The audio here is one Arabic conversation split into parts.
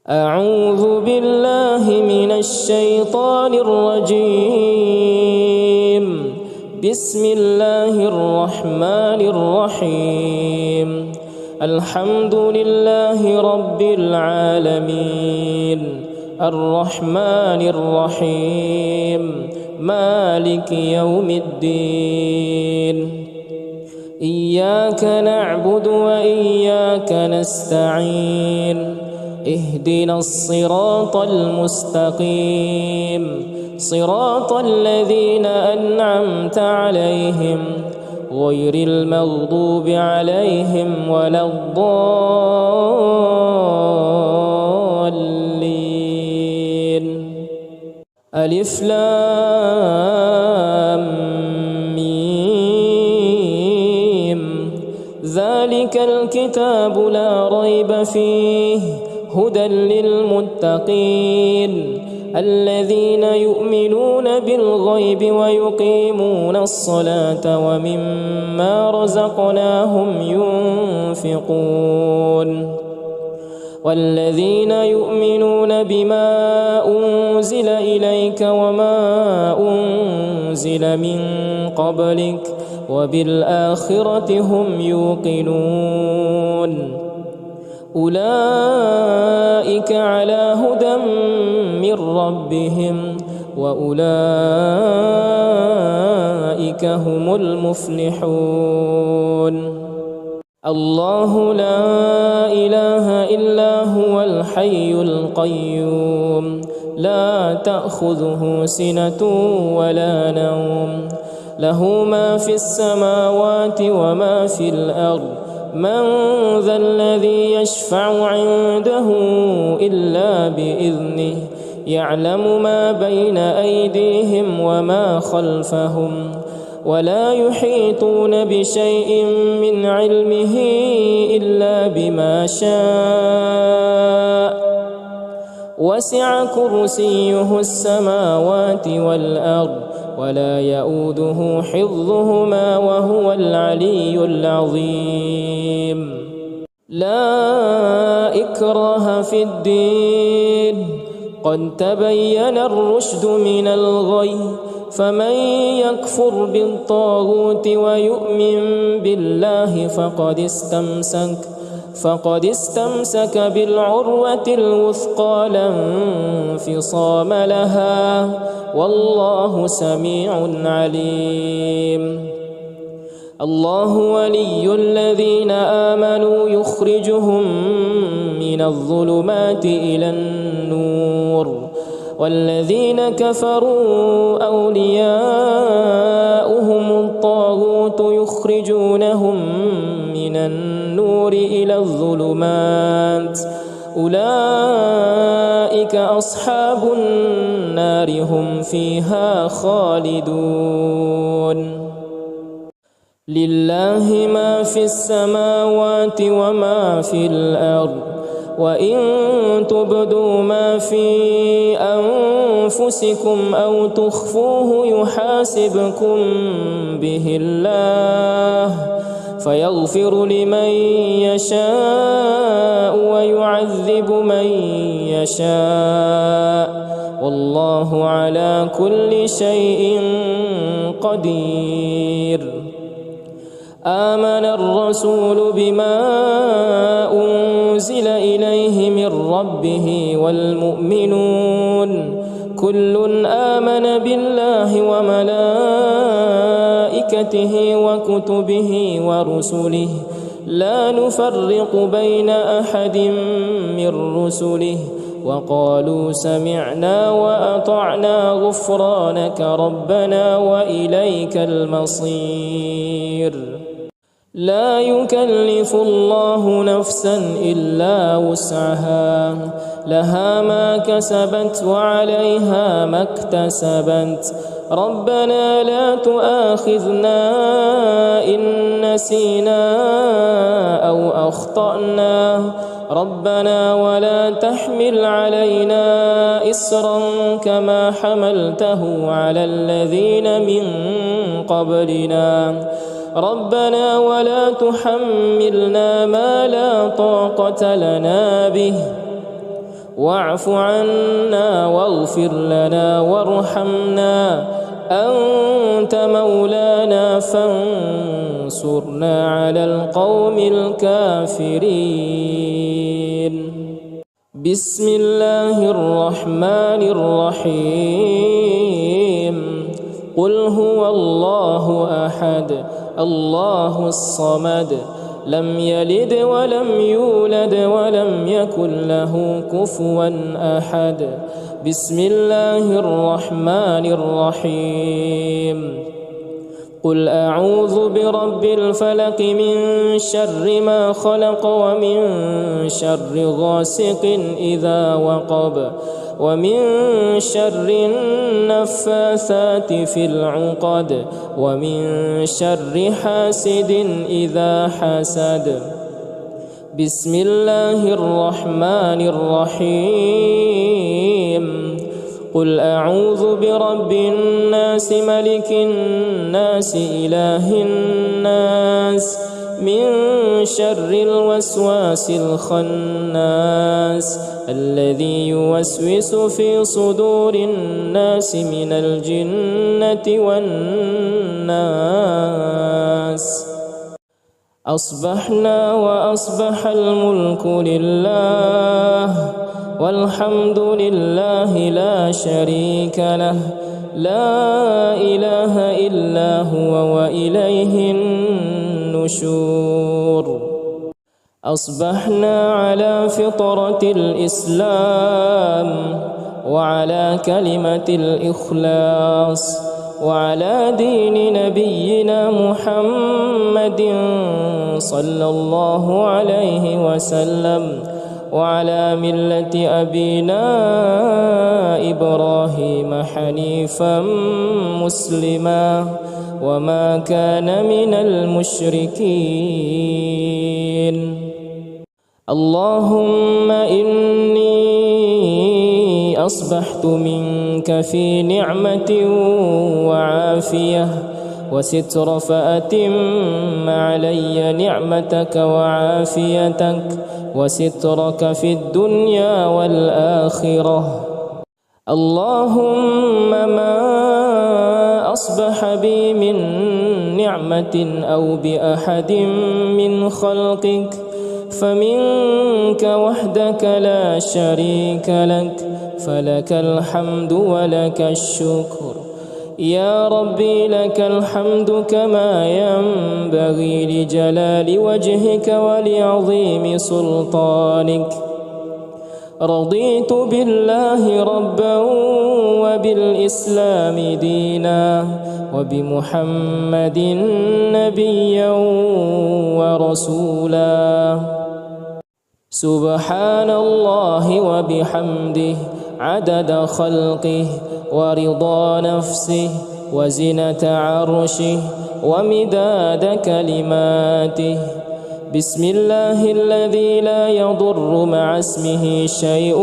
أعوذ بالله من الشيطان الرجيم. بسم الله الرحمن الرحيم. الحمد لله رب العالمين الرحمن الرحيم مالك يوم الدين. إياك نعبد وإياك نستعين. اهدنا الصراط المستقيم صراط الذين أنعمت عليهم غير المغضوب عليهم ولا الضالين. ألف لام ميم. ذلك الكتاب لا ريب فيه هدى للمتقين الذين يؤمنون بالغيب ويقيمون الصلاة ومما رزقناهم ينفقون والذين يؤمنون بما أنزل إليك وما أنزل من قبلك وبالآخرة هم يوقنون. أولئك على هدى من ربهم وأولئك هم المفلحون. الله لا إله إلا هو الحي القيوم لا تأخذه سنة ولا نوم له ما في السماوات وما في الأرض. من ذا الذي يشفع عنده إلا بإذنه يعلم ما بين أيديهم وما خلفهم ولا يحيطون بشيء من علمه إلا بما شاء. وسع كرسيه السماوات والأرض ولا يؤوده حفظهما وهو العلي العظيم. لا إكراه في الدين قد تبين الرشد من الغي فمن يكفر بالطاغوت ويؤمن بالله فقد استمسك بالعروة الوثقى لا انفصام لها والله سميع عليم. الله ولي الذين آمنوا يخرجهم من الظلمات إلى النور والذين كفروا أولياؤهم الطاغوت يخرجونهم من النور إلى الظلمات أولئك أصحاب النار هم فيها خالدون. لله ما في السماوات وما في الأرض وإن تبدوا ما في أنفسكم أو تخفوه يحاسبكم به الله فيغفر لمن يشاء ويعذب من يشاء والله على كل شيء قدير. آمن الرسول بما أنزل إليه من ربه والمؤمنون كل آمن بالله وملائكته وكتبه ورسله لا نفرق بين أحد من رسله وقالوا سمعنا وأطعنا غفرانك ربنا وإليك المصير. لا يكلف الله نفسا إلا وسعها لها ما كسبت وعليها ما اكتسبت. ربنا لا تؤاخذنا إن نسينا أو أخطأنا ربنا ولا تحمل علينا إصرا كما حملته على الذين من قبلنا ربنا ولا تحملنا ما لا طاقة لنا به واعف عنا واغفر لنا وارحمنا أنت مولانا فانصرنا على القوم الكافرين. بسم الله الرحمن الرحيم. قل هو الله أحد الله الصمد لم يلد ولم يولد ولم يكن له كفوا أحد. بسم الله الرحمن الرحيم. قل أعوذ برب الفلق من شر ما خلق ومن شر غاسق إذا وقب ومن شر النفاثات في العقد ومن شر حاسد إذا حسد. بسم الله الرحمن الرحيم. قل أعوذ برب الناس ملك الناس إله الناس من شر الوسواس الخناس الذي يوسوس في صدور الناس من الجنة والناس. أصبحنا وأصبح الملك لله والحمد لله لا شريك له لا إله إلا هو وإليه النشور. أصبحنا على فطرة الإسلام وعلى كلمة الإخلاص وعلى دين نبينا محمد صلى الله عليه وسلم وعلى ملة أبينا إبراهيم حنيفا مسلما وما كان من المشركين. اللهم إني أصبحت منك في نعمة وعافية وستر فأتم علي نعمتك وعافيتك وسترك في الدنيا والآخرة. اللهم ما أصبح بي من نعمة أو بأحد من خلقك فمنك وحدك لا شريك لك فلك الحمد ولك الشكر. يا ربي لك الحمد كما ينبغي لجلال وجهك ولعظيم سلطانك. رضيت بالله ربا وبالإسلام دينا وبمحمد نبيا ورسولا. سبحان الله وبحمده عدد خلقه ورضا نفسه وزنة عرشه ومداد كلماته. بسم الله الذي لا يضر مع اسمه شيء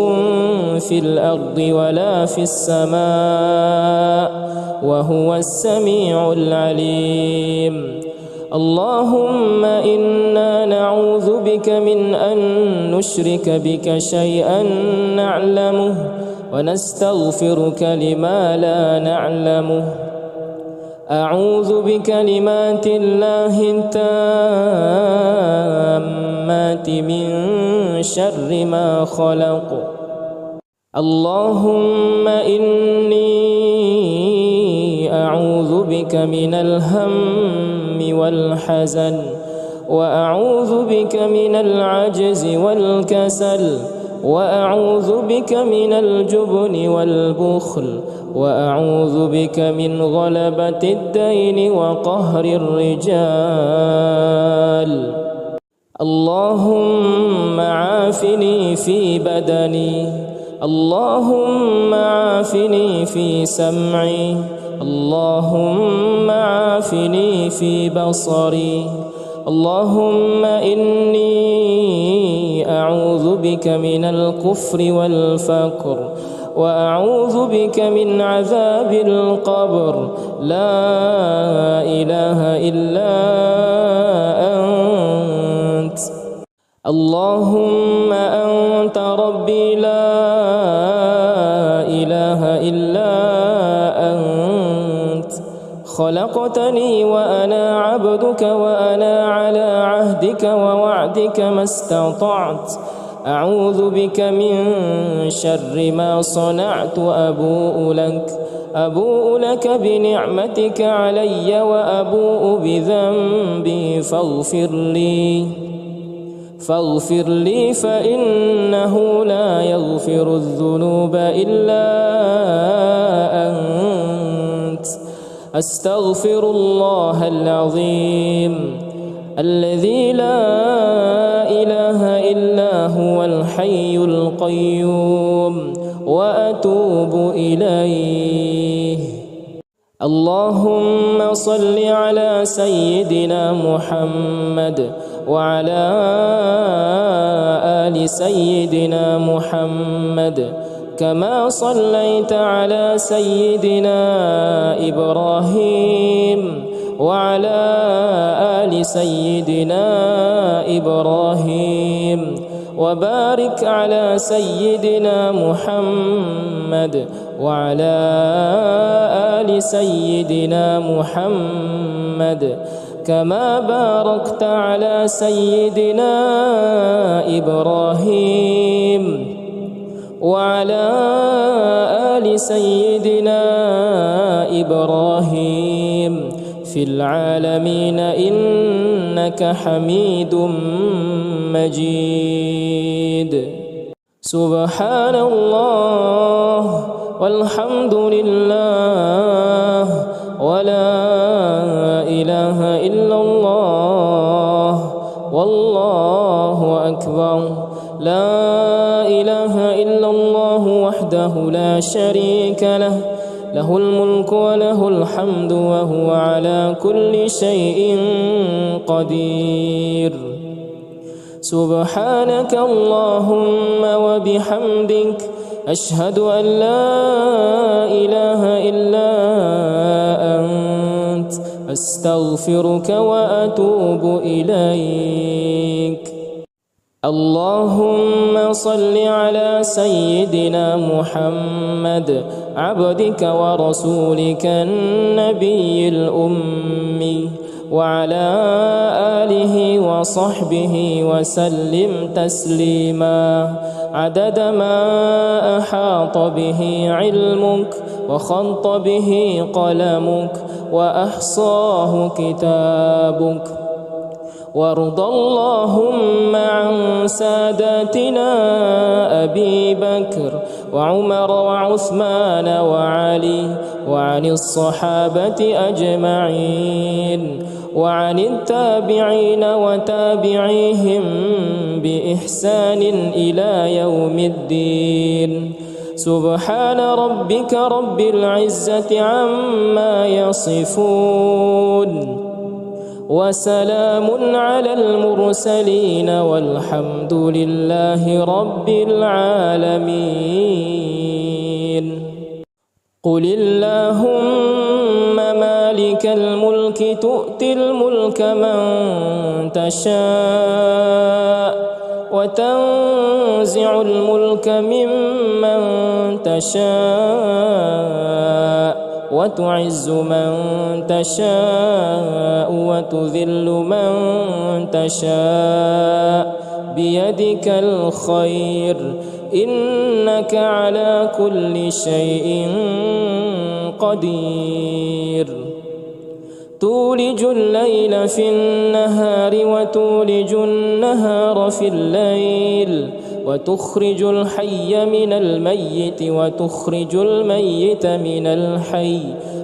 في الأرض ولا في السماء وهو السميع العليم. اللهم إنا نعوذ بك من أن نشرك بك شيئا نعلمه ونستغفرك لما لا نعلمه. أعوذ بكلمات الله التامات من شر ما خلق. اللهم إني أعوذ بك من الهم والحزن وأعوذ بك من العجز والكسل وأعوذ بك من الجبن والبخل وأعوذ بك من غلبة الدين وقهر الرجال. اللهم عافني في بدني. اللهم عافني في سمعي. اللهم عافني في بصري. اللهم إني أعوذ بك من الكفر والفقر وأعوذ بك من عذاب القبر. لا إله إلا أنت. اللهم أنت ربي لا إله إلا أنت، خلقتني وأنا عبدك وأنا على عهدك ووعدك ما استطعت، أعوذ بك من شر ما صنعت، أبوء لك بنعمتك علي وأبوء بذنبي فاغفر لي فإنه لا يغفر الذنوب إلا أنت. أستغفر الله العظيم الذي لا إله إلا هو الحي القيوم وأتوب إليه. اللهم صل على سيدنا محمد وعلى آل سيدنا محمد كما صليت على سيدنا إبراهيم وعلى آل سيدنا إبراهيم، وبارك على سيدنا محمد وعلى آل سيدنا محمد كما باركت على سيدنا إبراهيم وعلى آل سيدنا إبراهيم في العالمين إنك حميد مجيد. سبحان الله والحمد لله ولا إله إلا الله والله أكبر. لا إله إلا الله وحده لا شريك له، له الملك وله الحمد وهو على كل شيء قدير. سبحانك اللهم وبحمدك، أشهد أن لا إله إلا أنت، أستغفرك وأتوب إليك. اللهم صل على سيدنا محمد عبدك ورسولك النبي الأمي وعلى آله وصحبه وسلم تسليما عدد ما أحاط به علمك وخط به قلمك وأحصاه كتابك. وارض اللهم عن ساداتنا أبي بكر وعمر وعثمان وعلي وعن الصحابة أجمعين وعن التابعين وتابعيهم بإحسان إلى يوم الدين. سبحان ربك رب العزة عما يصفون وسلام على المرسلين والحمد لله رب العالمين. قل اللهم مالك الملك تؤتي الملك من تشاء وتنزع الملك ممن تشاء وتعز من تشاء وتذل من تشاء بيدك الخير إنك على كل شيء قدير. تولج الليل في النهار وتولج النهار في الليل وتخرج الحي من الميت وتخرج الميت من الحي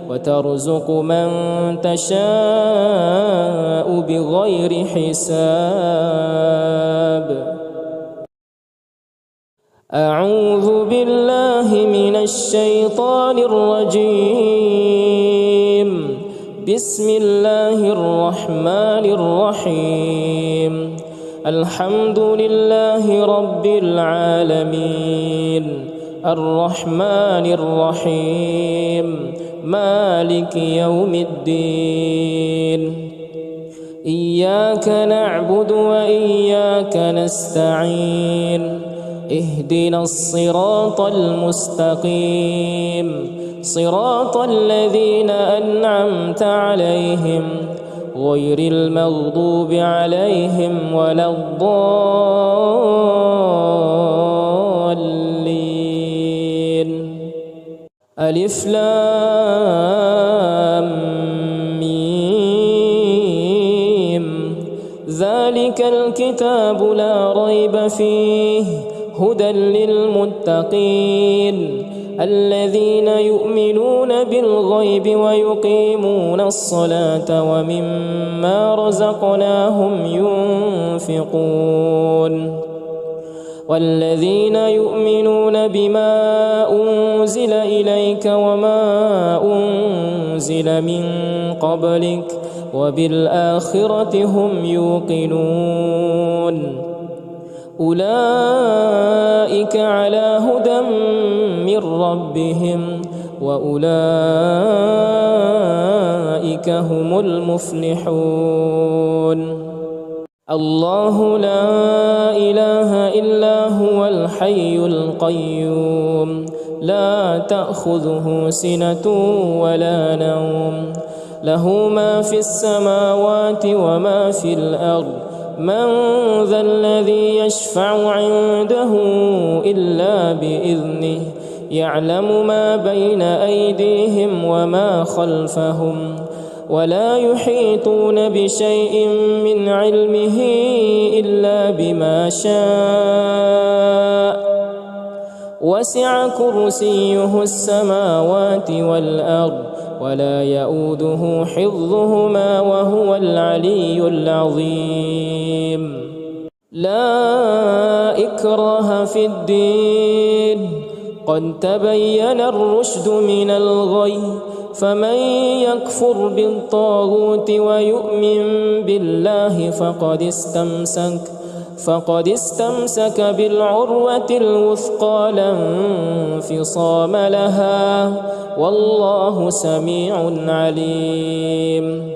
وترزق من تشاء بغير حساب. أعوذ بالله من الشيطان الرجيم. بسم الله الرحمن الرحيم. الحمد لله رب العالمين الرحمن الرحيم مالك يوم الدين. إياك نعبد وإياك نستعين اهدنا الصراط المستقيم صراط الذين أنعمت عليهم غير المغضوب عليهم ولا الضالين. ألف لام ميم ذلك الكتاب لا ريب فيه هدى للمتقين الذين يؤمنون بالغيب ويقيمون الصلاة ومما رزقناهم ينفقون والذين يؤمنون بما أنزل إليك وما أنزل من قبلك وبالآخرة هم يوقنون أولئك على هدى من ربهم وأولئك هم المفلحون. الله لا إله إلا هو الحي القيوم لا تأخذه سنة ولا نوم له ما في السماوات وما في الأرض من ذا الذي يشفع عنده إلا بإذنه يعلم ما بين أيديهم وما خلفهم ولا يحيطون بشيء من علمه إلا بما شاء وسع كرسيه السماوات والأرض ولا يؤوده حفظهما وهو العلي العظيم. لا إكراه في الدين قد تبين الرشد من الغي فمن يكفر بالطاغوت ويؤمن بالله فقد استمسك بالعروة الوثقى لا انفصام لها والله سميع عليم.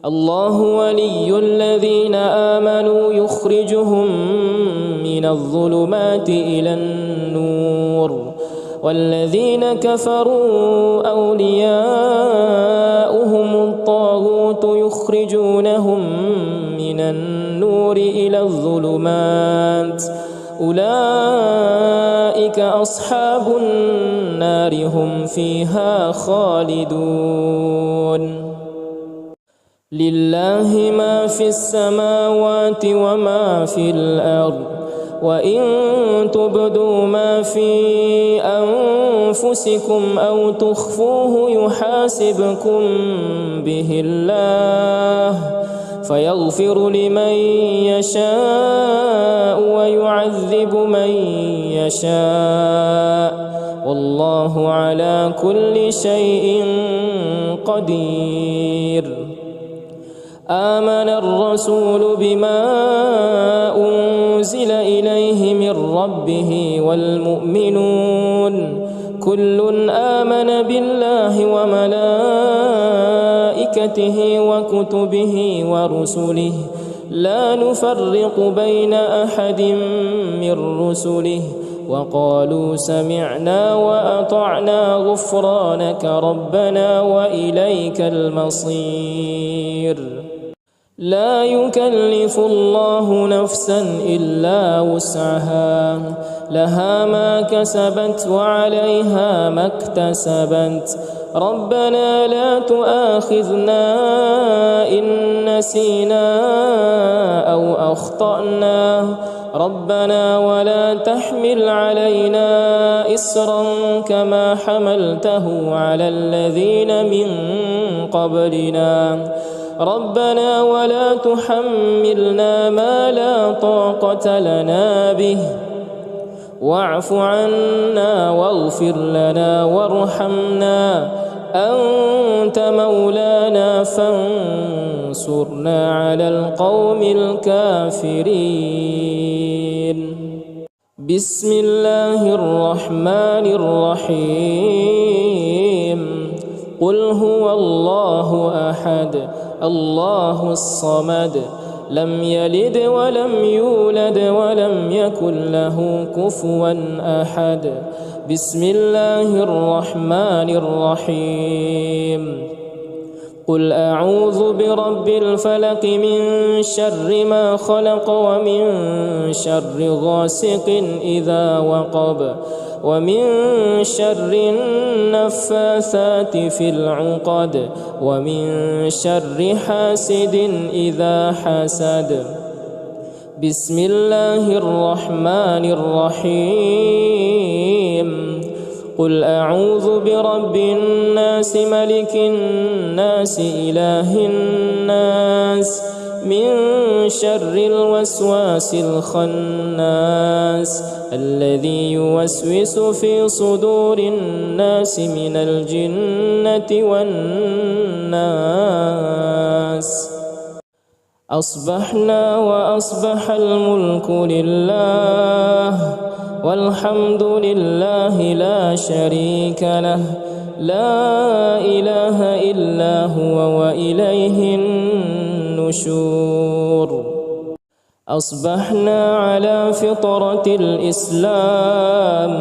الله ولي الذين آمنوا يخرجهم من الظلمات إلى النور والذين كفروا أولياؤهم الطاغوت يخرجونهم من النور إلى الظلمات أولئك أصحاب النار هم فيها خالدون. لله ما في السماوات وما في الأرض وإن تبدوا ما في أنفسكم أو تخفوه يحاسبكم به الله فيغفر لمن يشاء ويعذب من يشاء والله على كل شيء قدير. آمن الرسول بما أنزل إليه من ربه والمؤمنون كل آمن بالله وملائكته وكتبه ورسله لا نفرق بين أحد من رسله وقالوا سمعنا وأطعنا غفرانك ربنا وإليك المصير. لا يكلف الله نفسا إلا وسعها لها ما كسبت وعليها ما اكتسبت ربنا لا تؤاخذنا إن نسينا أو أخطأنا ربنا ولا تحمل علينا إصرا كما حملته على الذين من قبلنا ربنا ولا تحملنا ما لا طاقة لنا به واعف عنا واغفر لنا وارحمنا أنت مولانا فانصرنا على القوم الكافرين. بسم الله الرحمن الرحيم قل هو الله أحد الله الصمد لم يلد ولم يولد ولم يكن له كفوا أحد. بسم الله الرحمن الرحيم. قل أعوذ برب الفلق من شر ما خلق ومن شر غاسق إذا وقب ومن شر النفاثات في العقد ومن شر حاسد إذا حسد. بسم الله الرحمن الرحيم. قل أعوذ برب الناس ملك الناس إله الناس من شر الوسواس الخناس الذي يوسوس في صدور الناس من الجنة والناس. أصبحنا وأصبح الملك لله والحمد لله لا شريك له لا إله إلا هو وإليه النشور. أصبحنا على فطرة الإسلام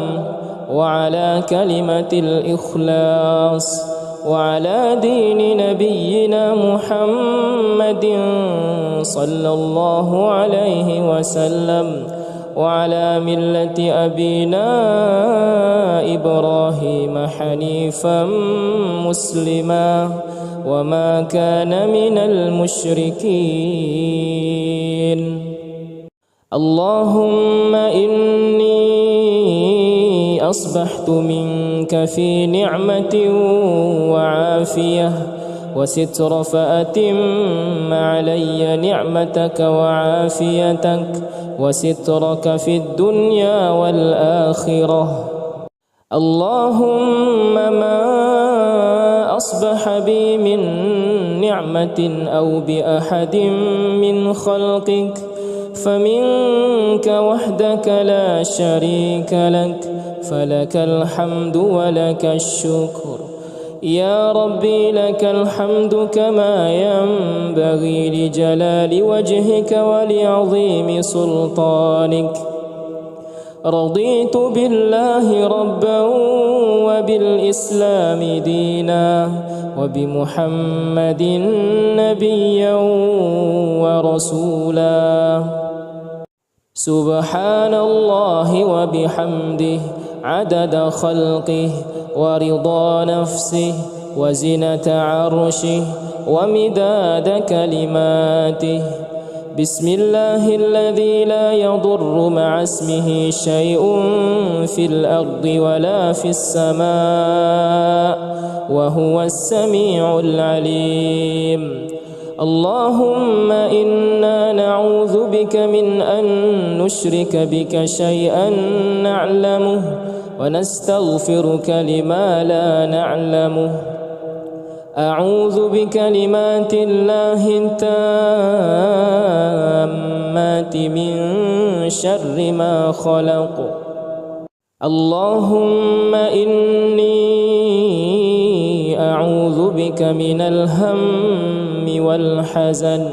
وعلى كلمة الإخلاص وعلى دين نبينا محمد صلى الله عليه وسلم وعلى ملة أبينا إبراهيم حنيفا مسلما وما كان من المشركين. اللهم إني أصبحت منك في نعمة وعافية وستر فأتم علي نعمتك وعافيتك وسترك في الدنيا والآخرة. اللهم ما أصبح بي من نعمة أو بأحد من خلقك فمنك وحدك لا شريك لك فلك الحمد ولك الشكر. يا ربي لك الحمد كما ينبغي لجلال وجهك ولعظيم سلطانك. رضيت بالله ربا وبالإسلام دينا وبمحمد نبيا ورسولا. سبحان الله وبحمده عدد خلقه ورضا نفسه وزنة عرشه ومداد كلماته. بسم الله الذي لا يضر مع اسمه شيء في الأرض ولا في السماء وهو السميع العليم. اللهم إنا نعوذ بك من أن نشرك بك شيئا نعلمه ونستغفرك لما لا نعلمه. أعوذ بكلمات الله التامات من شر ما خلق. اللهم إني أعوذ بك من الهم والحزن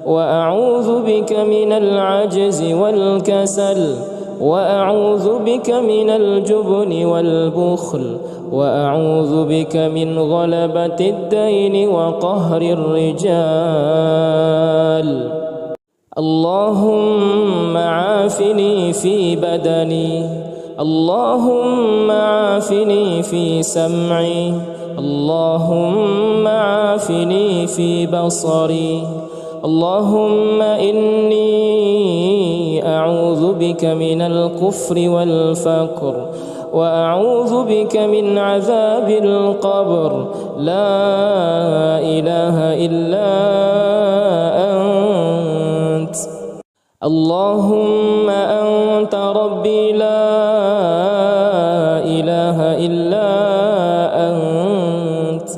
وأعوذ بك من العجز والكسل وأعوذ بك من الجبن والبخل وأعوذ بك من غلبة الدين وقهر الرجال. اللهم عافني في بدني. اللهم عافني في سمعي. اللهم عافني في بصري. اللهم إني أعوذ بك من الكفر والفقر وأعوذ بك من عذاب القبر. لا إله إلا أنت. اللهم أنت ربي لا إله إلا أنت.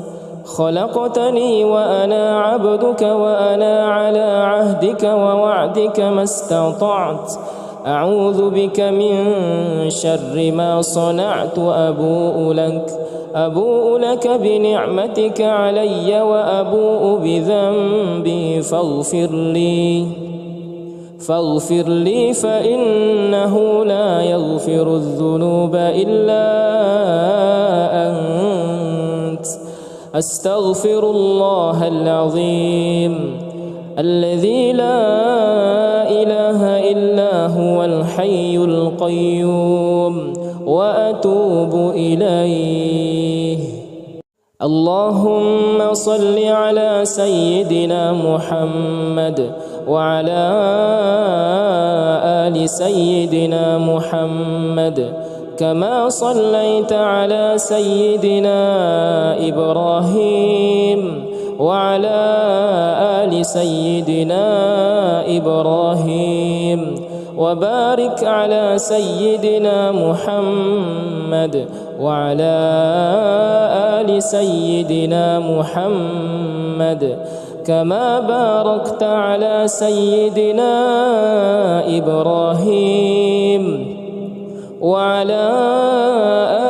خلقتني وأنا عبدك وأنا على عهدك ووعدك ما استطعت. أعوذ بك من شر ما صنعت. أبوء لك أبوء لك بنعمتك علي وأبوء بذنبي فاغفر لي فإنه لا يغفر الذنوب إلا أنت. أستغفر الله العظيم الذي لا إله إلا هو الحي القيوم وأتوب إليه. اللهم صل على سيدنا محمد وعلى آل سيدنا محمد كما صليت على سيدنا إبراهيم وعلى آل سيدنا إبراهيم وبارك على سيدنا محمد وعلى آل سيدنا محمد كما باركت على سيدنا إبراهيم وعلى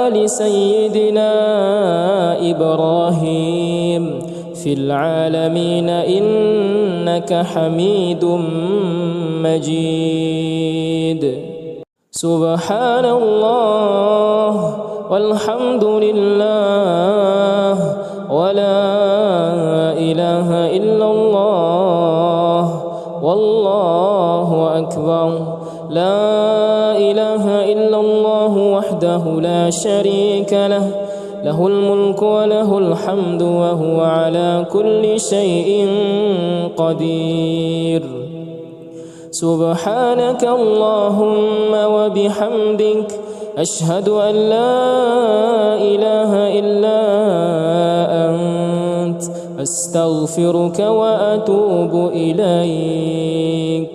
آل سيدنا إبراهيم في العالمين إنك حميد مجيد. سبحان الله والحمد لله ولا إله إلا الله والله أكبر. لا إله إلا الله وحده لا شريك له، له الملك وله الحمد وهو على كل شيء قدير. سبحانك اللهم وبحمدك أشهد أن لا إله إلا أنت أستغفرك وأتوب إليك.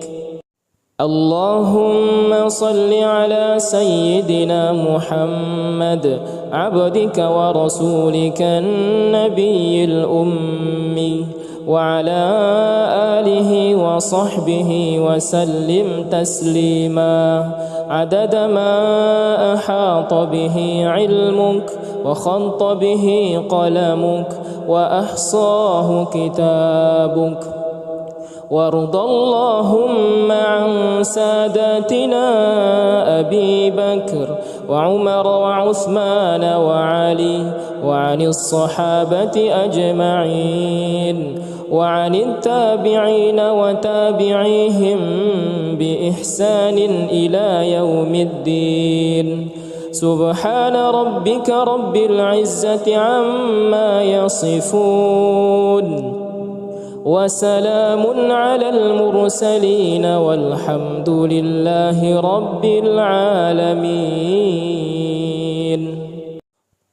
اللهم صل على سيدنا محمد عبدك ورسولك النبي الأمي وعلى آله وصحبه وسلم تسليما عدد ما أحاط به علمك وخط به قلمك وأحصاه كتابك. وارض اللهم عن ساداتنا أبي بكر وعمر وعثمان وعلي وعن الصحابة أجمعين وعن التابعين وتابعيهم بإحسان إلى يوم الدين. سبحان ربك رب العزة عما يصفون وسلام على المرسلين والحمد لله رب العالمين.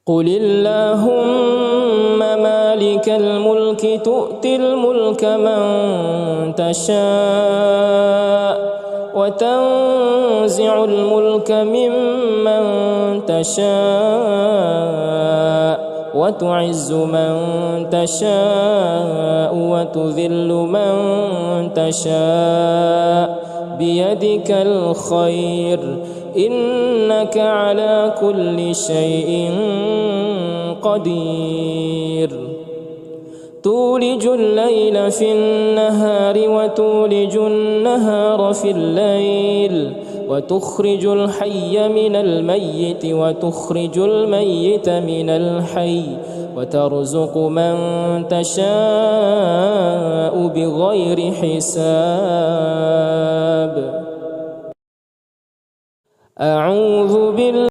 قل اللهم مالك الملك تؤتي الملك من تشاء وتنزع الملك ممن تشاء وتعز من تشاء وتذل من تشاء بيدك الخير إنك على كل شيء قدير. تولج الليل في النهار وتولج النهار في الليل وتخرج الحي من الميت وتخرج الميت من الحي وترزق من تشاء بغير حساب. أعوذ بالله